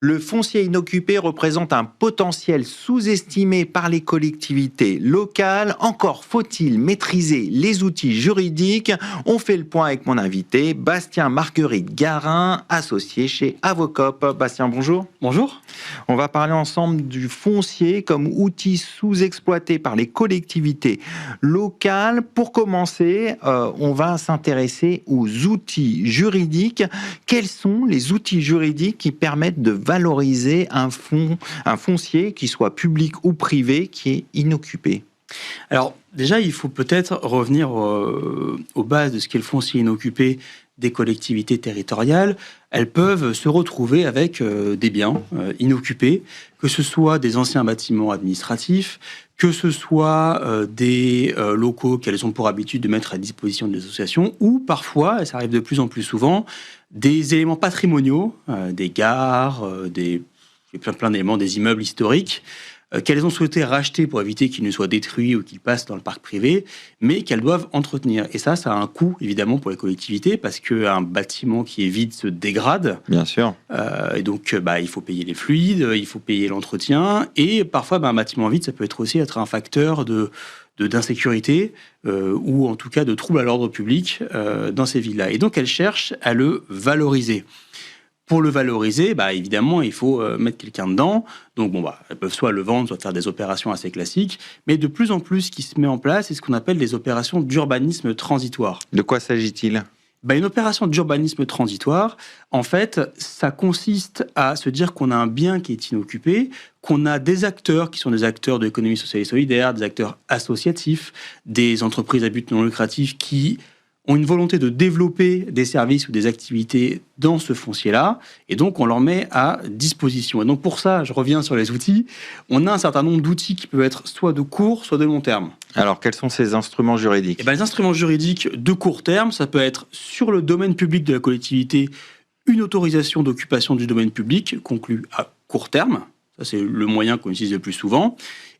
Le foncier inoccupé représente un potentiel sous-estimé par les collectivités locales. Encore faut-il maîtriser les outils juridiques. On fait le point avec mon invité, Bastien Marguerite Garin, associé chez Avocop. Bastien, bonjour. Bonjour. On va parler ensemble du foncier comme outil sous-exploité par les collectivités locales. Pour commencer, on va s'intéresser aux outils juridiques. Quels sont les outils juridiques qui permettent de valoriser un foncier, qui soit public ou privé, qui est inoccupé? Alors déjà, il faut peut-être revenir aux bases de ce qu'est le foncier inoccupé des collectivités territoriales. Elles peuvent se retrouver avec des biens inoccupés, que ce soit des anciens bâtiments administratifs, que ce soit des locaux qu'elles ont pour habitude de mettre à disposition des associations, ou parfois, et ça arrive de plus en plus souvent, des éléments patrimoniaux, des gares, plein d'éléments, des immeubles historiques, qu'elles ont souhaité racheter pour éviter qu'ils ne soient détruits ou qu'ils passent dans le parc privé, mais qu'elles doivent entretenir. Et ça a un coût, évidemment, pour les collectivités, parce qu'un bâtiment qui est vide se dégrade. Bien sûr. Et donc, il faut payer les fluides, il faut payer l'entretien, et parfois, un bâtiment vide, ça peut aussi être un facteur d'insécurité ou en tout cas de troubles à l'ordre public dans ces villes-là. Et donc, elles cherchent à le valoriser. Pour le valoriser, évidemment, il faut mettre quelqu'un dedans. Donc, elles peuvent soit le vendre, soit faire des opérations assez classiques. Mais de plus en plus, ce qui se met en place, c'est ce qu'on appelle des opérations d'urbanisme transitoire. De quoi s'agit-il ? Une opération d'urbanisme transitoire, en fait, ça consiste à se dire qu'on a un bien qui est inoccupé, qu'on a des acteurs qui sont des acteurs de l'économie sociale et solidaire, des acteurs associatifs, des entreprises à but non lucratif qui ont une volonté de développer des services ou des activités dans ce foncier-là, et donc on leur met à disposition. Et donc pour ça, je reviens sur les outils, on a un certain nombre d'outils qui peuvent être soit de court, soit de long terme. Alors, quels sont ces instruments juridiques ? Les instruments juridiques de court terme, ça peut être sur le domaine public de la collectivité, une autorisation d'occupation du domaine public conclue à court terme, ça c'est le moyen qu'on utilise le plus souvent.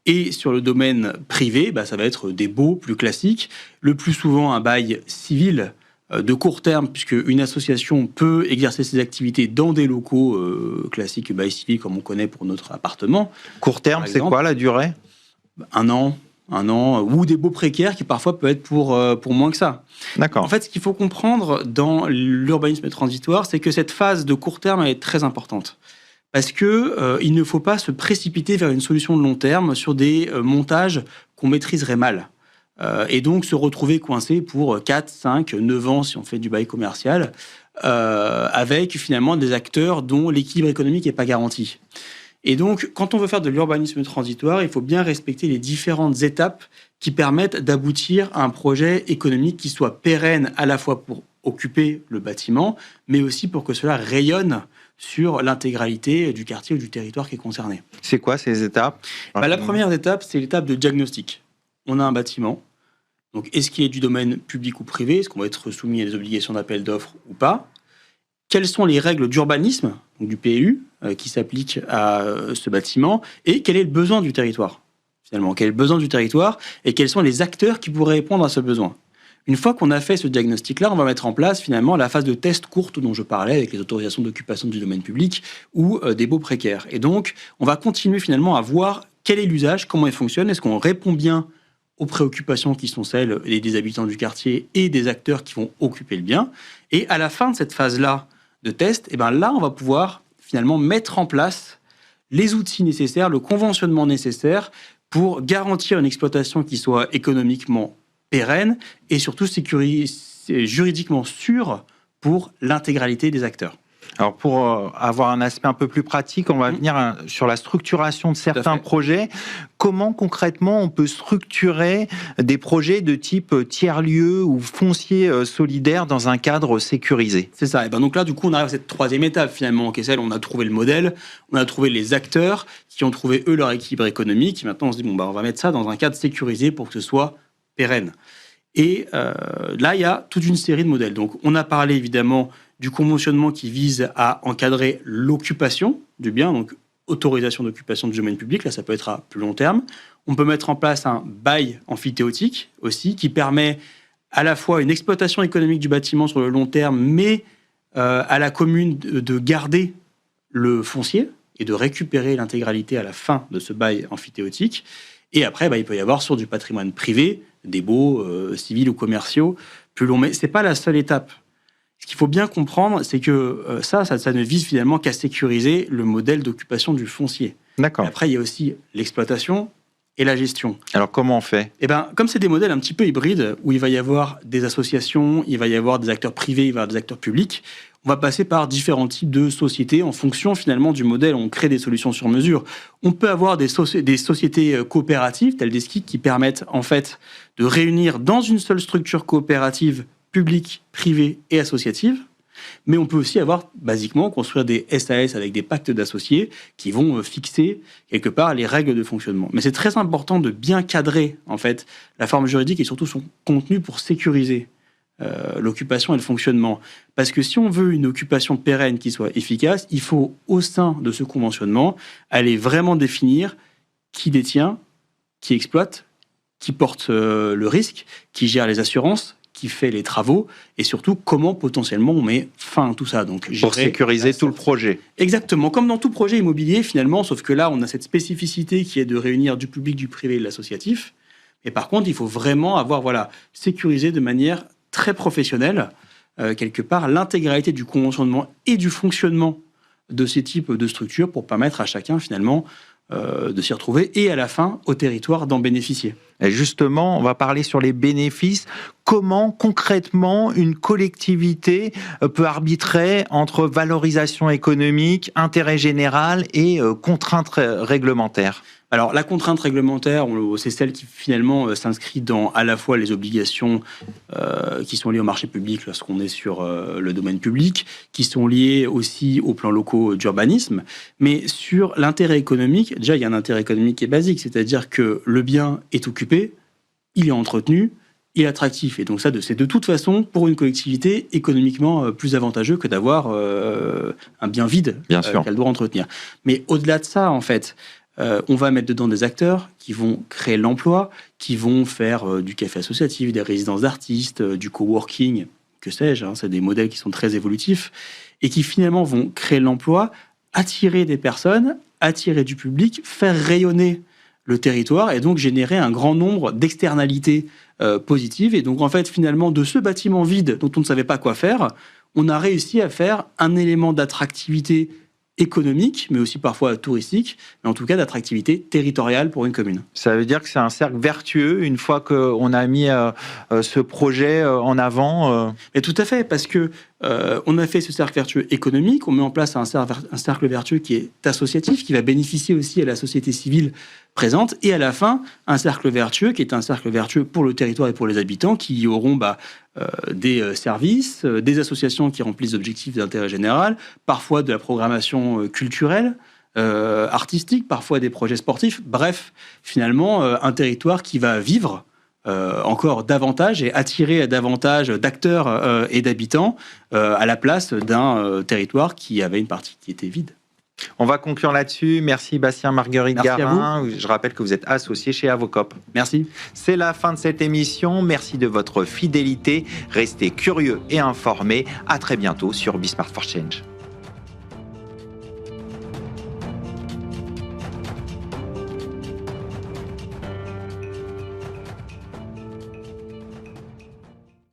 Et sur le domaine privé, ça va être des baux plus classiques, le plus souvent un bail civil de court terme, puisque une association peut exercer ses activités dans des locaux classiques, bail civil comme on connaît pour notre appartement. Court terme, c'est quoi la durée ? Un an, ou des baux précaires qui parfois peuvent être pour moins que ça. D'accord. En fait, ce qu'il faut comprendre dans l'urbanisme transitoire, c'est que cette phase de court terme elle est très importante. Parce qu'il ne faut pas se précipiter vers une solution de long terme sur des montages qu'on maîtriserait mal. Et donc se retrouver coincé pour 4, 5, 9 ans si on fait du bail commercial, avec finalement des acteurs dont l'équilibre économique n'est pas garanti. Et donc, quand on veut faire de l'urbanisme transitoire, il faut bien respecter les différentes étapes qui permettent d'aboutir à un projet économique qui soit pérenne à la fois pour occuper le bâtiment, mais aussi pour que cela rayonne sur l'intégralité du quartier ou du territoire qui est concerné. C'est quoi ces étapes ? La première étape, c'est l'étape de diagnostic. On a un bâtiment. Donc, est-ce qu'il est du domaine public ou privé ? Est-ce qu'on va être soumis à des obligations d'appel d'offres ou pas ? Quelles sont les règles d'urbanisme, donc du PLU, qui s'appliquent à ce bâtiment ? Et quel est le besoin du territoire ? Finalement, quel est le besoin du territoire ? Et quels sont les acteurs qui pourraient répondre à ce besoin ? Une fois qu'on a fait ce diagnostic-là, on va mettre en place finalement la phase de test courte dont je parlais avec les autorisations d'occupation du domaine public ou des baux précaires. Et donc, on va continuer finalement à voir quel est l'usage, comment il fonctionne, est-ce qu'on répond bien aux préoccupations qui sont celles des habitants du quartier et des acteurs qui vont occuper le bien. Et à la fin de cette phase-là de test, là, on va pouvoir finalement mettre en place les outils nécessaires, le conventionnement nécessaire pour garantir une exploitation qui soit économiquement pérenne et surtout juridiquement sûre pour l'intégralité des acteurs. Alors pour avoir un aspect un peu plus pratique, on va venir sur la structuration de certains projets. Comment concrètement on peut structurer des projets de type tiers-lieu ou foncier solidaire dans un cadre sécurisé ? C'est ça. Et donc là, du coup, on arrive à cette troisième étape finalement, qui est celle où on a trouvé le modèle, on a trouvé les acteurs qui ont trouvé eux leur équilibre économique. Et maintenant, on se dit on va mettre ça dans un cadre sécurisé pour que ce soit pérenne. Et là, il y a toute une série de modèles. Donc, on a parlé évidemment du conventionnement qui vise à encadrer l'occupation du bien, donc autorisation d'occupation du domaine public, là ça peut être à plus long terme. On peut mettre en place un bail amphithéotique aussi, qui permet à la fois une exploitation économique du bâtiment sur le long terme, mais à la commune de garder le foncier et de récupérer l'intégralité à la fin de ce bail emphytéotique. Et après, il peut y avoir sur du patrimoine privé, des baux civils ou commerciaux plus longs. Mais ce n'est pas la seule étape. Ce qu'il faut bien comprendre, c'est que ça ne vise finalement qu'à sécuriser le modèle d'occupation du foncier. D'accord. Et après, il y a aussi l'exploitation et la gestion. Alors, comment on fait ? Comme c'est des modèles un petit peu hybrides, où il va y avoir des associations, il va y avoir des acteurs privés, il va y avoir des acteurs publics, on va passer par différents types de sociétés en fonction finalement du modèle. On crée des solutions sur mesure. On peut avoir des sociétés coopératives, telles des SCIC, qui permettent en fait de réunir dans une seule structure coopérative publique, privée et associative. Mais on peut aussi construire des SAS avec des pactes d'associés qui vont fixer quelque part les règles de fonctionnement. Mais c'est très important de bien cadrer en fait la forme juridique et surtout son contenu pour sécuriser l'occupation et le fonctionnement. Parce que si on veut une occupation pérenne qui soit efficace, il faut au sein de ce conventionnement aller vraiment définir qui détient, qui exploite, qui porte le risque, qui gère les assurances, qui fait les travaux, et surtout comment potentiellement on met fin à tout ça. Donc, pour sécuriser tout le projet. Exactement, comme dans tout projet immobilier finalement, sauf que là on a cette spécificité qui est de réunir du public, du privé et de l'associatif. Et par contre, il faut vraiment avoir sécurisé de manière très professionnelle, quelque part, l'intégralité du conventionnement et du fonctionnement de ces types de structures pour permettre à chacun finalement de s'y retrouver et à la fin au territoire d'en bénéficier. Et justement, on va parler sur les bénéfices. Comment concrètement une collectivité peut arbitrer entre valorisation économique, intérêt général et contraintes réglementaires ? Alors la contrainte réglementaire, c'est celle qui finalement s'inscrit dans à la fois les obligations qui sont liées au marché public lorsqu'on est sur le domaine public, qui sont liées aussi aux plans locaux d'urbanisme, mais sur l'intérêt économique, déjà il y a un intérêt économique qui est basique, c'est-à-dire que le bien est occupé, il est entretenu, il est attractif. Et donc ça, c'est de toute façon, pour une collectivité, économiquement plus avantageux que d'avoir un bien vide qu'elle doit entretenir. Mais au-delà de ça, en fait, on va mettre dedans des acteurs qui vont créer l'emploi, qui vont faire du café associatif, des résidences d'artistes, du coworking, que sais-je, c'est des modèles qui sont très évolutifs, et qui finalement vont créer l'emploi, attirer des personnes, attirer du public, faire rayonner le territoire et donc générer un grand nombre d'externalités positives. Et donc en fait, finalement, de ce bâtiment vide dont on ne savait pas quoi faire, on a réussi à faire un élément d'attractivité économique, mais aussi parfois touristique, mais en tout cas d'attractivité territoriale pour une commune. Ça veut dire que c'est un cercle vertueux une fois qu'on a mis ce projet en avant Et tout à fait, parce que on a fait ce cercle vertueux économique, on met en place un cercle vertueux qui est associatif, qui va bénéficier aussi à la société civile présente, et à la fin, un cercle vertueux qui est un cercle vertueux pour le territoire et pour les habitants, qui auront des services, des associations qui remplissent des objectifs d'intérêt général, parfois de la programmation culturelle, artistique, parfois des projets sportifs. Bref, finalement, un territoire qui va vivre encore davantage et attirer davantage d'acteurs et d'habitants à la place d'un territoire qui avait une partie qui était vide. On va conclure là-dessus. Merci Bastien Marguerite Garin. Je rappelle que vous êtes associé chez Avocop. Merci. C'est la fin de cette émission. Merci de votre fidélité. Restez curieux et informés. À très bientôt sur Be Smart for Change.